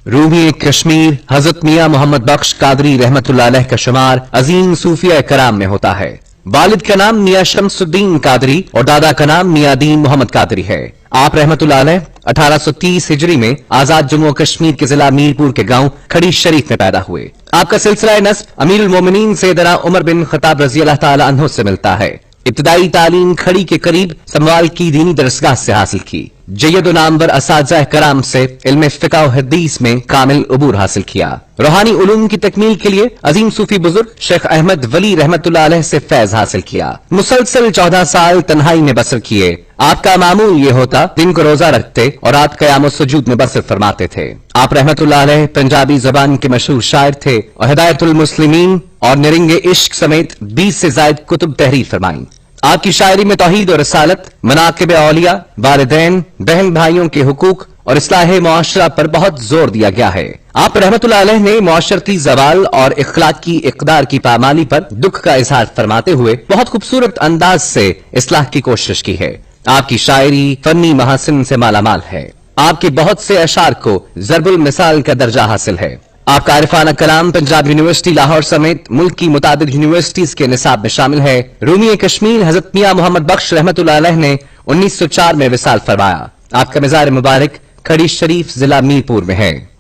رومی کشمیر حضرت میاں محمد بخش قادری رحمت اللہ علیہ کا شمار عظیم صوفیہ کرام میں ہوتا ہے۔ والد کا نام میاں شمس الدین قادری اور دادا کا نام میاں دین محمد قادری ہے۔ آپ رحمت اللہ علیہ 1830 ہجری میں آزاد جموں و کشمیر کے ضلع میرپور کے گاؤں کھڑی شریف میں پیدا ہوئے۔ آپ کا سلسلہ نسب امیر المومنین سیدنا عمر بن خطاب رضی اللہ تعالی عنہ سے ملتا ہے۔ ابتدائی تعلیم کھڑی کے قریب سموال کی دینی درسگاہ سے حاصل کی۔ جید و نامور اساتذہ کرام سے علم فقہ و حدیث میں کامل عبور حاصل کیا۔ روحانی علوم کی تکمیل کے لیے عظیم صوفی بزرگ شیخ احمد ولی رحمت اللہ علیہ سے فیض حاصل کیا۔ مسلسل 14 سال تنہائی میں بسر کیے۔ آپ کا معمول یہ ہوتا دن کو روزہ رکھتے اور رات قیام و سجود میں بسر فرماتے تھے۔ آپ رحمت اللہ علیہ پنجابی زبان کے مشہور شاعر تھے اور ہدایت المسلمین اور نرنگ عشق سمیت 20 سے زائد کتب تحریر فرمائیں۔ آپ کی شاعری میں توحید اور رسالت، مناقب اولیاء، والدین، بہن بھائیوں کے حقوق اور اصلاح معاشرہ پر بہت زور دیا گیا ہے۔ آپ رحمت اللہ علیہ نے معاشرتی زوال اور اخلاق کی اقدار کی پامالی پر دکھ کا اظہار فرماتے ہوئے بہت خوبصورت انداز سے اصلاح کی کوشش کی ہے۔ آپ کی شاعری فنی محاسن سے مالا مال ہے۔ آپ کے بہت سے اشعار کو ضرب المثال کا درجہ حاصل ہے۔ آپ کا عارفانہ کلام پنجاب یونیورسٹی لاہور سمیت ملک کی متعدد یونیورسٹیز کے نصاب میں شامل ہے۔ رومی کشمیر حضرت میاں محمد بخش رحمت اللہ علیہ نے 1904 میں وصال فرمایا۔ آپ کا مزار مبارک کھڑی شریف ضلع میرپور میں ہے۔